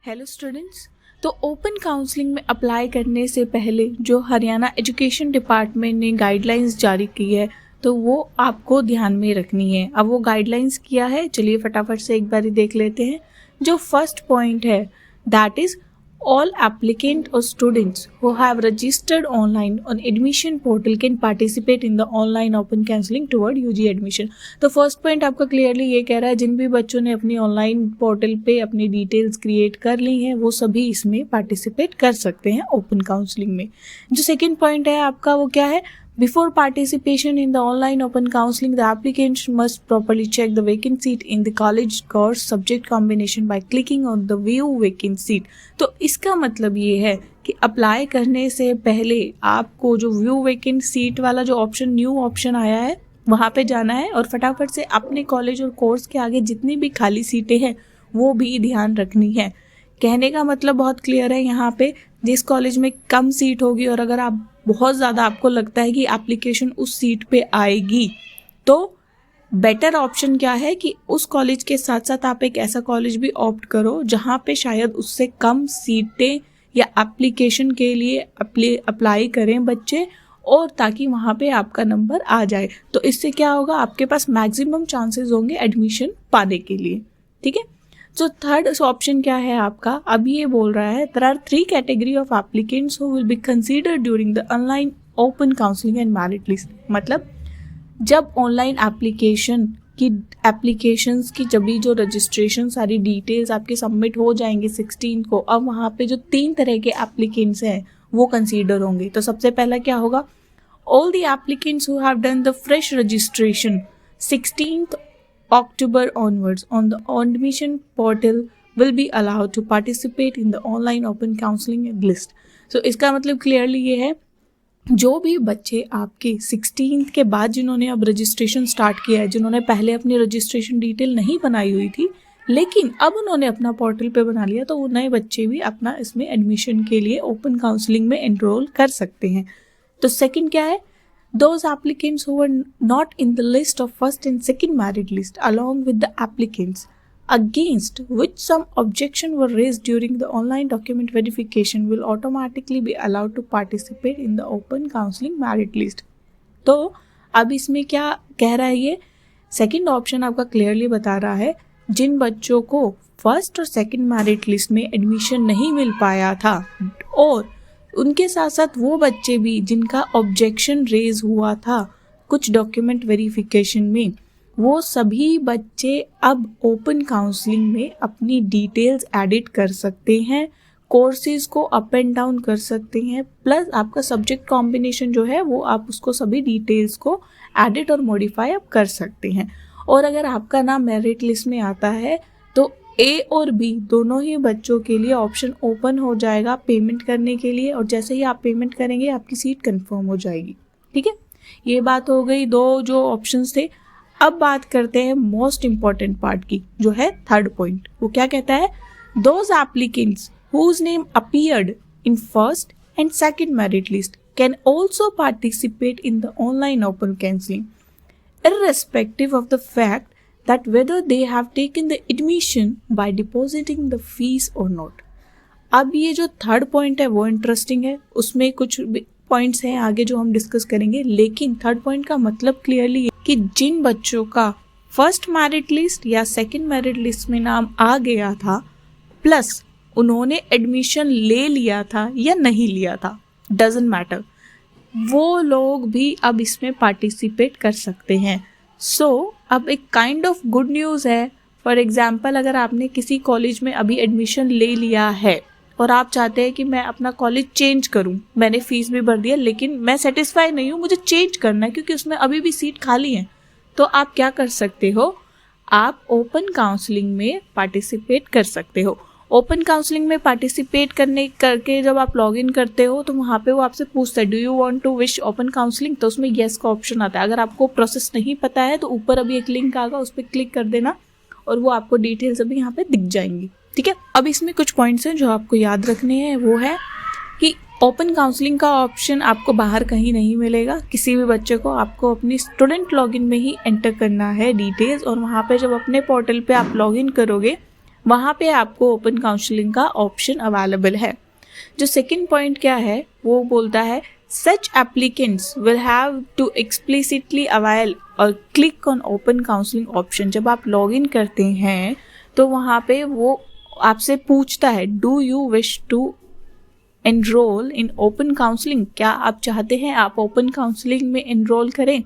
Hello students. तो open counselling में apply करने से पहले जो हरियाणा एजुकेशन डिपार्टमेंट ने गाइडलाइंस जारी की है तो वो आपको ध्यान में रखनी है। अब वो गाइडलाइंस क्या है, चलिए फटाफट से एक बारी देख लेते हैं। जो फर्स्ट पॉइंट है that is all applicant or students who have registered online on admission portal can participate in the online open counseling toward UG admission। तो फर्स्ट पॉइंट आपका क्लियरली ये कह रहा है जिन भी बच्चों ने अपनी ऑनलाइन पोर्टल पे अपनी डिटेल्स क्रिएट कर ली हैं वो सभी इसमें पार्टिसिपेट कर सकते हैं ओपन काउंसलिंग में। जो सेकेंड पॉइंट है आपका वो क्या है, Before participation in the online open counseling, the applicant must properly check the vacant seat in the college course subject combination by clicking on the view vacant seat। तो इसका मतलब ये है कि अप्लाई करने से पहले आपको जो व्यू वैकेंट सीट वाला जो ऑप्शन न्यू ऑप्शन आया है वहाँ पे जाना है और फटाफट से अपने कॉलेज और कोर्स के आगे जितनी भी खाली सीटें हैं वो भी ध्यान रखनी है। कहने का मतलब बहुत क्लियर है, यहाँ पे जिस कॉलेज में कम सीट होगी और अगर आप बहुत ज़्यादा आपको लगता है कि एप्लीकेशन उस सीट पे आएगी तो बेटर ऑप्शन क्या है कि उस कॉलेज के साथ साथ आप एक ऐसा कॉलेज भी ऑप्ट करो जहाँ पे शायद उससे कम सीटें या एप्लीकेशन के लिए अप्लाई करें बच्चे, और ताकि वहाँ पे आपका नंबर आ जाए। तो इससे क्या होगा, आपके पास मैक्सिमम चांसेस होंगे एडमिशन पाने के लिए। ठीक है, तो थर्ड ऑप्शन क्या है आपका, अब ये बोल रहा है there are 3 category of applicants who will be considered during the online open counselling and merit list. मतलब जब ऑनलाइन एप्लीकेशंस की जब भी जो रजिस्ट्रेशन सारी डिटेल्स आपके सबमिट हो जाएंगे 16 को, अब वहाँ पे जो 3 तरह के एप्लीकेंट्स हैं वो कंसीडर होंगे। तो सबसे पहला क्या होगा, all the applicants who have done the fresh registration 16th October onwards on the admission portal will be allowed to participate in the online open counseling list। So इसका मतलब क्लियरली ये है जो भी बच्चे आपके 16th के बाद जिन्होंने अब रजिस्ट्रेशन स्टार्ट किया है, जिन्होंने पहले अपनी रजिस्ट्रेशन डिटेल नहीं बनाई हुई थी लेकिन अब उन्होंने अपना पोर्टल पे बना लिया, तो वो नए बच्चे भी अपना इसमें एडमिशन के लिए ओपन काउंसलिंग में एनरोल कर सकते हैं। तो सेकंड क्या है, those applicants who were not in the list of first and second merit list along with the applicants against which some objection were raised during the online document verification will automatically be allowed to participate in the open counseling merit list। तो अब इसमें क्या कह रहा है, ये second option आपका clearly बता रहा है जिन बच्चों को फर्स्ट और सेकंड मेरिट लिस्ट में एडमिशन नहीं मिल पाया था और उनके साथ साथ वो बच्चे भी जिनका ऑब्जेक्शन रेज हुआ था कुछ डॉक्यूमेंट वेरिफिकेशन में, वो सभी बच्चे अब ओपन काउंसलिंग में अपनी डिटेल्स एडिट कर सकते हैं, कोर्सेज को अप एंड डाउन कर सकते हैं, प्लस आपका सब्जेक्ट कॉम्बिनेशन जो है वो आप उसको सभी डिटेल्स को एडिट और मॉडिफाई आप कर सकते हैं। और अगर आपका नाम मेरिट लिस्ट में आता है तो ए और बी दोनों ही बच्चों के लिए ऑप्शन ओपन हो जाएगा पेमेंट करने के लिए, और जैसे ही आप पेमेंट करेंगे आपकी सीट कंफर्म हो जाएगी। ठीक है, ये बात हो गई दो जो ऑप्शंस थे। अब बात करते हैं मोस्ट इम्पॉर्टेंट पार्ट की, जो है थर्ड पॉइंट। वो क्या कहता है, those applicants whose name appeared in first and second merit list can also participate in the online open counselling irrespective of the fact that whether they have taken the admission by depositing the fees or not। अब ये जो third point है वो interesting है, उसमें कुछ points हैं आगे जो हम डिस्कस करेंगे, लेकिन थर्ड पॉइंट का मतलब क्लियरली है कि जिन बच्चों का फर्स्ट मेरिट लिस्ट या सेकंड मेरिट लिस्ट में नाम आ गया था प्लस उन्होंने एडमिशन ले लिया था या नहीं लिया था, डजंट मैटर, वो लोग भी अब इसमें पार्टिसिपेट कर सकते हैं। सो अब एक काइंड ऑफ गुड न्यूज़ है। फॉर एग्जांपल अगर आपने किसी कॉलेज में अभी एडमिशन ले लिया है और आप चाहते हैं कि मैं अपना कॉलेज चेंज करूं, मैंने फीस भी भर दिया लेकिन मैं सेटिस्फाई नहीं हूं, मुझे चेंज करना है क्योंकि उसमें अभी भी सीट खाली है, तो आप क्या कर सकते हो, आप ओपन काउंसलिंग में पार्टिसिपेट कर सकते हो। ओपन काउंसलिंग में पार्टिसिपेट करके जब आप लॉग इन करते हो तो वहाँ पे वो आपसे पूछता है do you want to wish open counselling, तो उसमें येस का ऑप्शन आता है। अगर आपको प्रोसेस नहीं पता है तो ऊपर अभी एक लिंक आएगा, उस पर क्लिक कर देना और वो आपको डिटेल्स अभी यहाँ पे दिख जाएंगी। ठीक है, अब इसमें कुछ पॉइंट्स हैं जो आपको याद रखने हैं। वो है कि ओपन काउंसलिंग का ऑप्शन आपको बाहर कहीं नहीं मिलेगा, किसी भी बच्चे को आपको अपनी स्टूडेंट लॉगिन में ही एंटर करना है डिटेल्स, और वहाँ पे जब अपने पोर्टल पे आप लॉगिन करोगे वहाँ पे आपको ओपन काउंसलिंग का ऑप्शन अवेलेबल है। जो सेकंड पॉइंट क्या है वो बोलता है सच applicants will have to explicitly avail और click on open counselling option. जब आप लॉग इन करते हैं तो वहाँ पे वो आपसे पूछता है do you wish to enrol in open counselling, क्या आप चाहते हैं आप ओपन काउंसलिंग में एनरोल करें।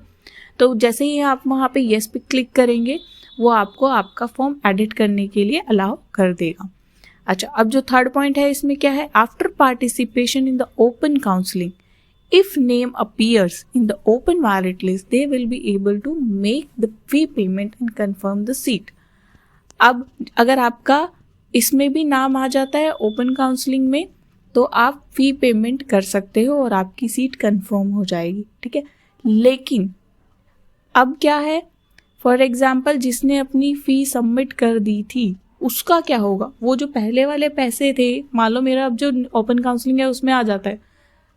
तो जैसे ही आप वहाँ पे येस पे क्लिक करेंगे वो आपको आपका फॉर्म एडिट करने के लिए अलाउ कर देगा। अच्छा, अब जो थर्ड पॉइंट है इसमें क्या है, after participation in the open counselling if name appears in the open merit list they will be able to make the fee payment and confirm the seat. अब अगर आपका इसमें भी नाम आ जाता है ओपन काउंसलिंग में तो आप फी पेमेंट कर सकते हो और आपकी सीट कंफर्म हो जाएगी, ठीक है। लेकिन अब क्या है, फॉर एग्जाम्पल जिसने अपनी फ़ी सबमिट कर दी थी उसका क्या होगा, वो जो पहले वाले पैसे थे, मान लो मेरा अब जो ओपन काउंसलिंग है उसमें आ जाता है,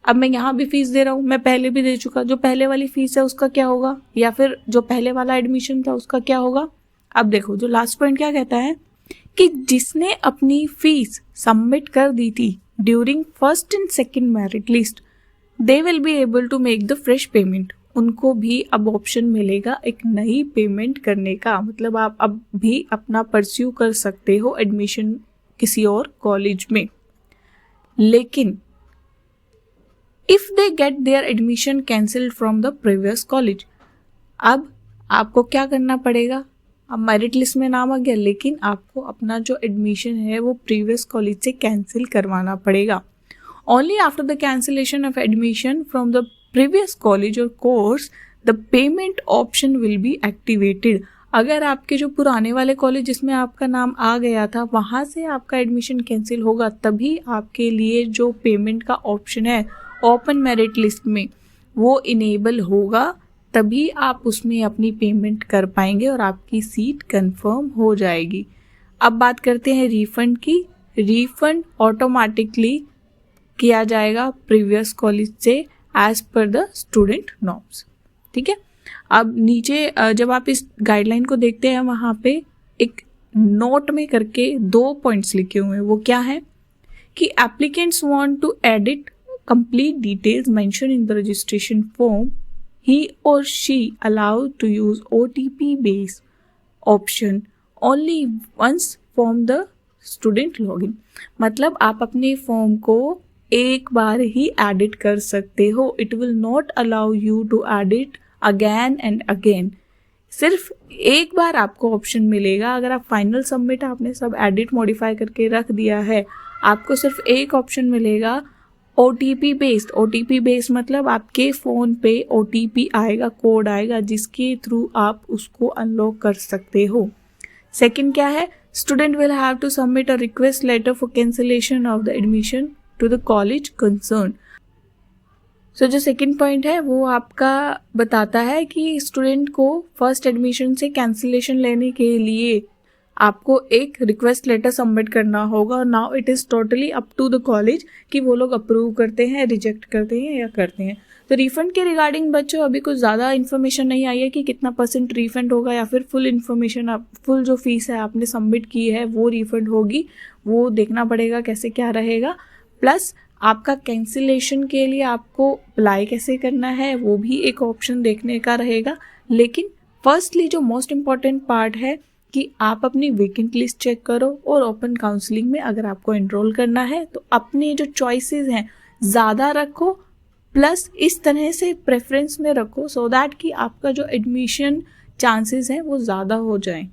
अब मैं यहाँ भी फीस दे रहा हूँ, मैं पहले भी दे चुका, जो पहले वाली फ़ीस है उसका क्या होगा, या फिर जो पहले वाला एडमिशन था उसका क्या होगा। अब देखो जो लास्ट पॉइंट क्या कहता है कि जिसने अपनी फ़ीस सबमिट कर दी थी during first and second merit list they will be able to make the fresh payment. उनको भी अब ऑप्शन मिलेगा एक नई पेमेंट करने का, मतलब आप अब भी अपना परस्यू कर सकते हो एडमिशन किसी और कॉलेज में। लेकिन if they get there admission cancelled from the previous college, अब आपको क्या करना पड़ेगा, अब मेरिट लिस्ट में नाम आ गया लेकिन आपको अपना जो एडमिशन है वो प्रीवियस कॉलेज से कैंसिल करवाना पड़ेगा। Only after the cancellation of admission from the previous college or course the payment option will be activated। अगर आपके जो पुराने वाले कॉलेज जिसमें आपका नाम आ गया था वहाँ से आपका एडमिशन कैंसिल होगा तभी आपके लिए जो पेमेंट का ऑप्शन है ओपन मेरिट लिस्ट में वो इनेबल होगा, तभी आप उसमें अपनी पेमेंट कर पाएंगे और आपकी सीट कंफर्म हो जाएगी। अब बात करते हैं रिफ़ंड की। रिफ़ंड ऑटोमेटिकली किया जाएगा प्रीवियस कॉलेज से as per the student norms, ठीक है। अब नीचे जब आप इस गाइडलाइन को देखते हैं वहाँ पे एक नोट में करके 2 पॉइंट्स लिखे हुए हैं। वो क्या है कि applicants want to edit complete details mention in the registration form he और she allowed to use OTP based option only once from the student login. मतलब आप अपने फॉर्म को एक बार ही एडिट कर सकते हो, it will not allow you to edit again and again. सिर्फ एक बार आपको ऑप्शन मिलेगा, अगर आप फाइनल सबमिट आपने सब एडिट मॉडिफाई करके रख दिया है, आपको सिर्फ एक ऑप्शन मिलेगा OTP बेस्ड। OTP बेस्ड मतलब आपके फ़ोन पे OTP आएगा, कोड आएगा जिसके थ्रू आप उसको अनलॉक कर सकते हो। सेकंड क्या है, student will have to submit a request letter for cancellation of the admission to the college concern. So जो सेकंड पॉइंट है वो आपका बताता है कि स्टूडेंट को फर्स्ट एडमिशन से कैंसिलेशन लेने के लिए आपको एक रिक्वेस्ट लेटर सबमिट करना होगा और now it is totally up to the college कि वो लोग अप्रूव करते हैं, रिजेक्ट करते हैं या करते हैं। तो रिफ़ंड के रिगार्डिंग बच्चों अभी कुछ ज़्यादा इन्फॉर्मेशन नहीं आई है कि कितना % रिफ़ंड होगा या फिर फुल इन्फॉर्मेशन आप फुल जो फीस है आपने सबमिट की है वो रिफ़ंड होगी, वो देखना पड़ेगा कैसे क्या रहेगा। प्लस आपका कैंसिलेशन के लिए आपको अप्लाई कैसे करना है वो भी एक ऑप्शन देखने का रहेगा। लेकिन फर्स्टली जो मोस्ट इम्पॉर्टेंट पार्ट है कि आप अपनी वेकेंट लिस्ट चेक करो और ओपन काउंसलिंग में अगर आपको एनरोल करना है तो अपने जो चॉइसेस हैं ज़्यादा रखो, प्लस इस तरह से प्रेफरेंस में रखो सो दैट कि आपका जो एडमिशन चांसेस हैं वो ज़्यादा हो जाएं।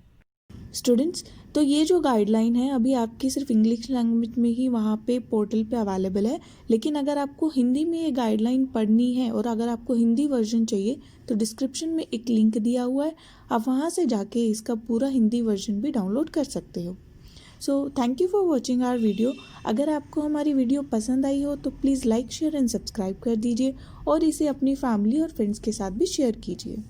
स्टूडेंट्स, तो ये जो गाइडलाइन है अभी आपकी सिर्फ इंग्लिश लैंग्वेज में ही वहाँ पे पोर्टल पे अवेलेबल है, लेकिन अगर आपको हिंदी में ये गाइडलाइन पढ़नी है और अगर आपको हिंदी वर्जन चाहिए तो डिस्क्रिप्शन में एक लिंक दिया हुआ है, आप वहाँ से जाके इसका पूरा हिंदी वर्जन भी डाउनलोड कर सकते हो। So thank you for watching our video. अगर आपको हमारी वीडियो पसंद आई हो तो please like, share and subscribe कर दीजिए और इसे अपनी फैमिली और फ्रेंड्स के साथ भी शेयर कीजिए।